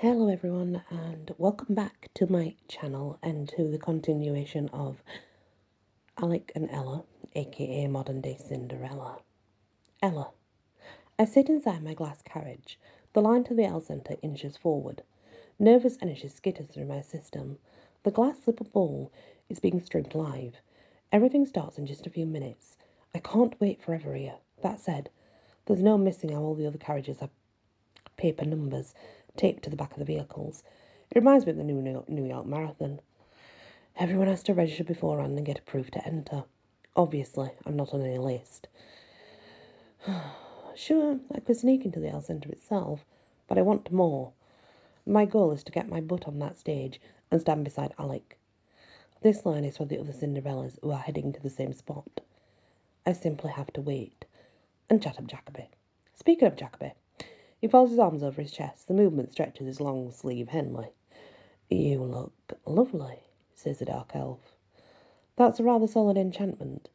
Hello everyone and welcome back to my channel and to the continuation of Alec and Ella, aka modern day Cinderella. Ella. I sit inside my glass carriage. The line to the L centre inches forward. Nervous energy skitters through my system. The glass slipper bowl is being streamed live. Everything starts in just a few minutes. I can't wait forever here. That said, there's no missing how all the other carriages have paper numbers taped to the back of the vehicles. It reminds me of the New York Marathon. Everyone has to register beforehand and get approved to enter. Obviously, I'm not on any list. Sure, I could sneak into the L Centre itself, but I want more. My goal is to get my butt on that stage and stand beside Alec. This line is for the other Cinderellas who are heading to the same spot. I simply have to wait and chat up Jacoby. Speaking of Jacoby, he folds his arms over his chest. The movement stretches his long sleeve henley. You look lovely, says the dark elf. That's a rather solid enchantment.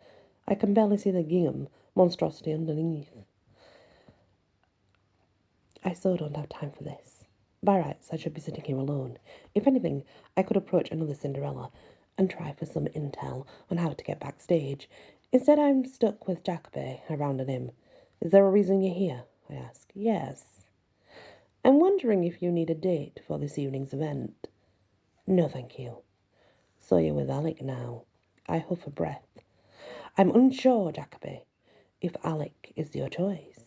I can barely see the gingham monstrosity underneath. I so don't have time for this. By rights, I should be sitting here alone. If anything, I could approach another Cinderella and try for some intel on how to get backstage. Instead, I'm stuck with Jacoby around an him. Is there a reason you're here? I ask. Yes. I'm wondering if you need a date for this evening's event. No, thank you. So you're with Alec now. I huff a breath. I'm unsure, Jacoby, if Alec is your choice.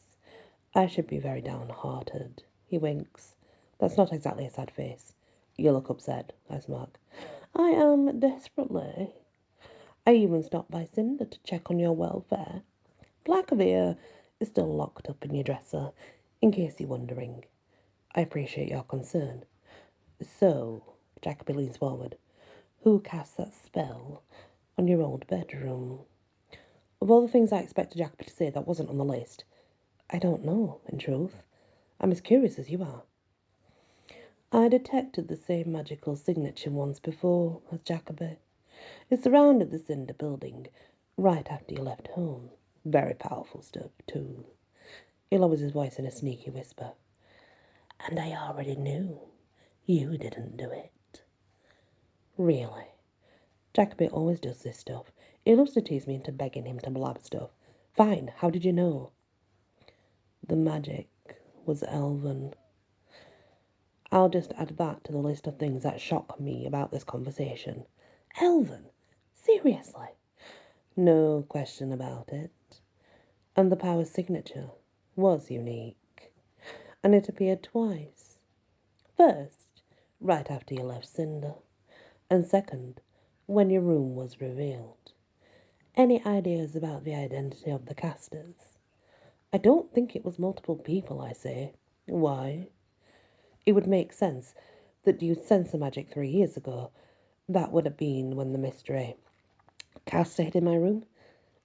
I should be very downhearted. He winks. That's not exactly a sad face. You look upset, I smirk. I am desperately. I even stopped by Cinder to check on your welfare. Blackavere is still locked up in your dresser, in case you're wondering. I appreciate your concern. So, Jacoby leans forward. Who cast that spell on your old bedroom? Of all the things I expected Jacoby to say, that wasn't on the list. I don't know, in truth. I'm as curious as you are. I detected the same magical signature once before as Jacoby. It surrounded the Cinder building right after you left home. Very powerful stuff, too. He lowers his voice in a sneaky whisper. And I already knew you didn't do it. Really? Jacoby always does this stuff. He loves to tease me into begging him to blab stuff. Fine, how did you know? The magic was elven. I'll just add that to the list of things that shock me about this conversation. Elven? Seriously? No question about it. And the power's signature was unique. And it appeared twice. First, right after you left Cinder. And second, when your room was revealed. Any ideas about the identity of the casters? I don't think it was multiple people, I say. Why? It would make sense that you'd censor magic 3 years ago. That would have been when the mystery caster hid in my room.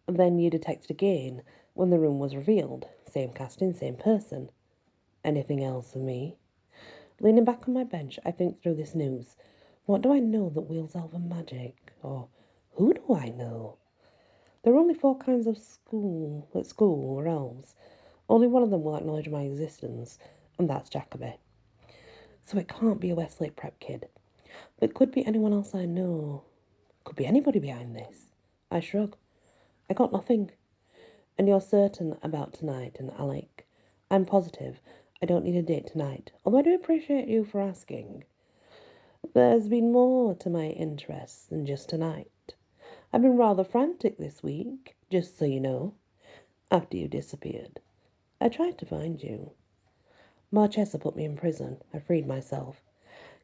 Then you detected again when the room was revealed. Same casting, same person. Anything else of me? Leaning back on my bench, I think through this news. What do I know that wields elven magic? Or who do I know? There are only 4 kinds of school or elves. Only one of them will acknowledge my existence, and that's Jacoby. So it can't be a Westlake prep kid. But it could be anyone else I know. Could be anybody behind this. I shrug. I got nothing. And you're certain about tonight and Alec? I'm positive. I don't need a date tonight, although I do appreciate you for asking. There's been more to my interests than just tonight. I've been rather frantic this week, just so you know. After you disappeared, I tried to find you. Marchesa put me in prison. I freed myself.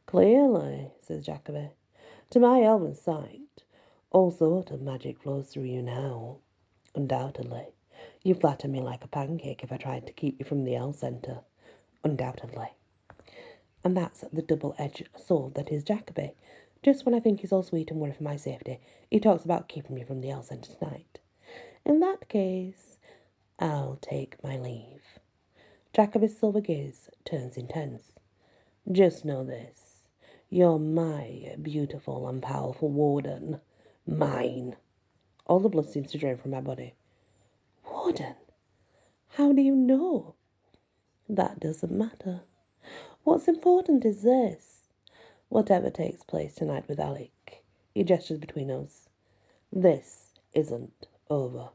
Clearly, says Jacoby. To my elven sight, all sort of magic flows through you now. Undoubtedly. You flatter me like a pancake if I tried to keep you from the L Centre. Undoubtedly. And that's the double-edged sword that is Jacoby. Just when I think he's all sweet and worried for my safety, he talks about keeping me from the L Centre tonight. In that case, I'll take my leave. Jacoby's silver gaze turns intense. Just know this. You're my beautiful and powerful warden. Mine. All the blood seems to drain from my body. Warden? How do you know? That doesn't matter. What's important is this. Whatever takes place tonight with Alec, he gestures between us. This isn't over.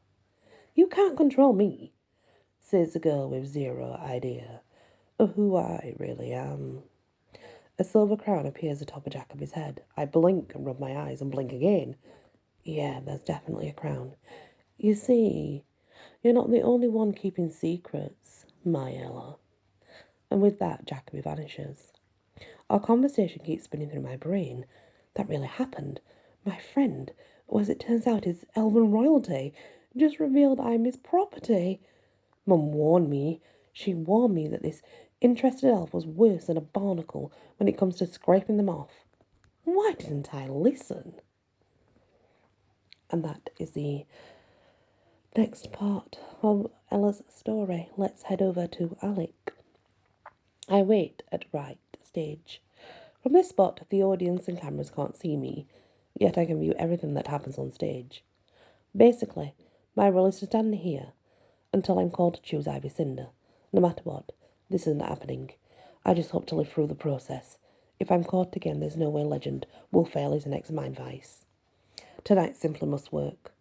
You can't control me, says the girl with zero idea of who I really am. A silver crown appears atop of Jacoby's head. I blink and rub my eyes and blink again. Yeah, there's definitely a crown. You see, you're not the only one keeping secrets, my Ella. And with that, Jacoby vanishes. Our conversation keeps spinning through my brain. That really happened. My friend, who as it turns out is elven royalty, just revealed I'm his property. Mum warned me. She warned me that this interested elf was worse than a barnacle when it comes to scraping them off. Why didn't I listen? And that is the next part of Ella's story. Let's head over to Alec. I wait at right stage. From this spot, the audience and cameras can't see me, yet I can view everything that happens on stage. Basically, my role is to stand here until I'm called to choose Ivy Cinder. No matter what, this isn't happening. I just hope to live through the process. If I'm caught again, there's no way Legend will fail his next mind vice. Tonight simply must work.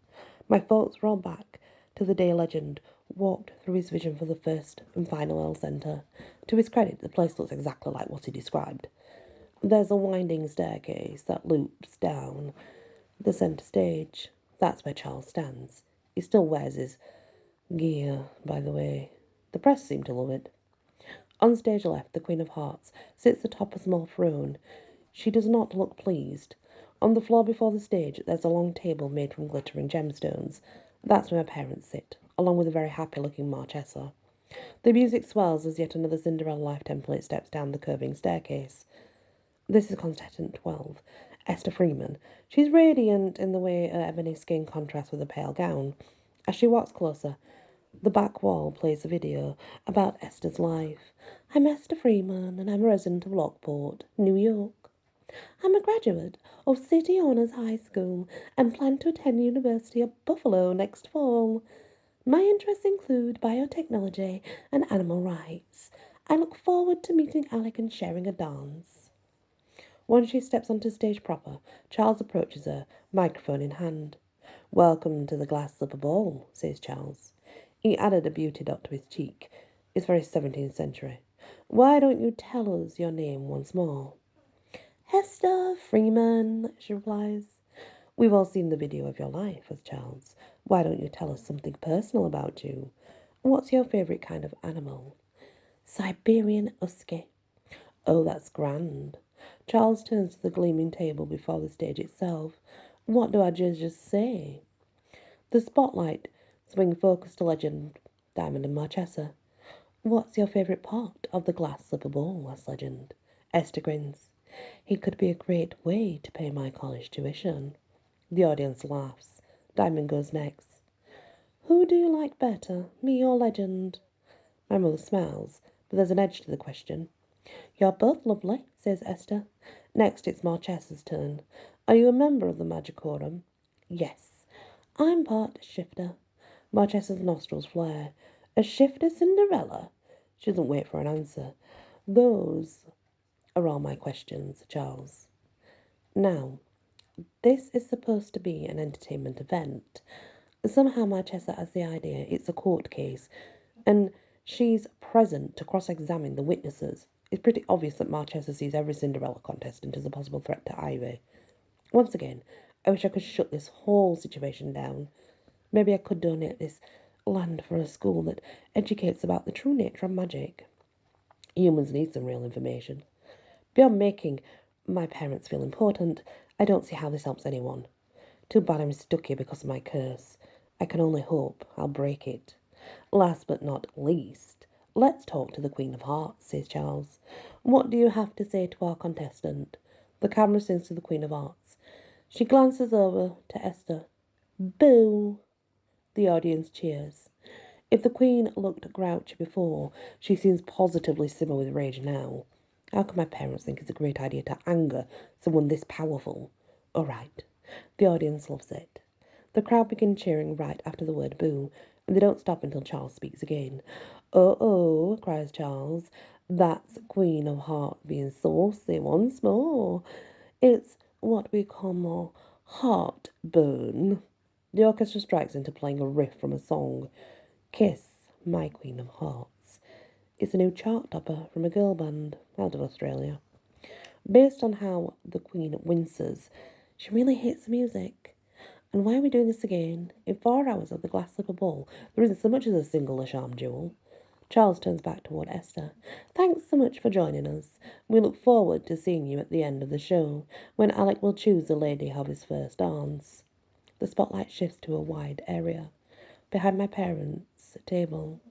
My thoughts roll back to the day Legend walked through his vision for the first and final L Centre. To his credit, the place looks exactly like what he described. There's a winding staircase that loops down the centre stage. That's where Charles stands. He still wears his gear, by the way. The press seem to love it. On stage left, the Queen of Hearts sits atop a small throne. She does not look pleased. On the floor before the stage, there's a long table made from glittering gemstones. That's where my parents sit, along with a very happy-looking Marchesa. The music swells as yet another Cinderella life template steps down the curving staircase. This is contestant 12, Esther Freeman. She's radiant in the way her ebony skin contrasts with her pale gown. As she walks closer, the back wall plays a video about Esther's life. I'm Esther Freeman, and I'm a resident of Lockport, New York. I'm a graduate of City Honors High School and plan to attend the University of Buffalo next fall. My interests include biotechnology and animal rights. I look forward to meeting Alec and sharing a dance. Once she steps onto stage proper, Charles approaches her, microphone in hand. Welcome to the Glass Slipper Ball, says Charles. He added a beauty dot to his cheek. It's very 17th century. Why don't you tell us your name once more? Esther Freeman, she replies. We've all seen the video of your life, as Charles. Why don't you tell us something personal about you? What's your favourite kind of animal? Siberian husky. Oh, that's grand. Charles turns to the gleaming table before the stage itself. What do our judges say? The spotlight swings focus to Legend, Diamond and Marchesa. What's your favourite part of the Glass Slipper Ball? Asks Legend. Esther grins. He could be a great way to pay my college tuition. The audience laughs. Diamond goes next. Who do you like better, me or Legend? My mother smiles, but there's an edge to the question. You're both lovely, says Esther. Next, it's Marchesa's turn. Are you a member of the Magicorum? Yes. I'm part shifter. Marchesa's nostrils flare. A shifter Cinderella? She doesn't wait for an answer. Those are all my questions, Charles. Now, this is supposed to be an entertainment event. Somehow Marchesa has the idea it's a court case, and she's present to cross-examine the witnesses. It's pretty obvious that Marchesa sees every Cinderella contestant as a possible threat to Ivy. Once again, I wish I could shut this whole situation down. Maybe I could donate this land for a school that educates about the true nature of magic. Humans need some real information. Beyond making my parents feel important, I don't see how this helps anyone. Too bad I'm stuck here because of my curse. I can only hope I'll break it. Last but not least, let's talk to the Queen of Hearts, says Charles. What do you have to say to our contestant? The camera sings to the Queen of Hearts. She glances over to Esther. Boo! The audience cheers. If the Queen looked grouchy before, she seems positively simmer with rage now. How can my parents think it's a great idea to anger someone this powerful? All right. The audience loves it. The crowd begin cheering right after the word boo, and they don't stop until Charles speaks again. Oh, cries Charles. That's Queen of Heart being saucy once more. It's what we call more heartburn. The orchestra strikes into playing a riff from a song, Kiss, My Queen of Hearts. It's a new chart topper from a girl band out of Australia. Based on how the Queen winces, she really hates the music. And why are we doing this again? In 4 hours of the glass slipper ball, there isn't so much as a single charm jewel. Charles turns back toward Esther. Thanks so much for joining us. We look forward to seeing you at the end of the show, when Alec will choose the lady of his first dance. The spotlight shifts to a wide area, behind my parents' table.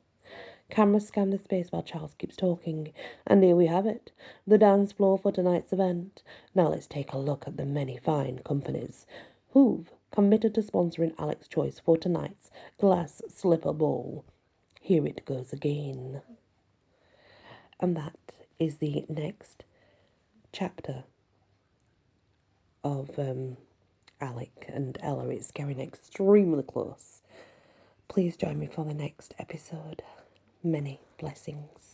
Cameras scan the space while Charles keeps talking. And here we have it, the dance floor for tonight's event. Now let's take a look at the many fine companies who've committed to sponsoring Alec's choice for tonight's glass slipper ball. Here it goes again. And that is the next chapter of Alec and Ella. It's getting extremely close. Please join me for the next episode. Many blessings.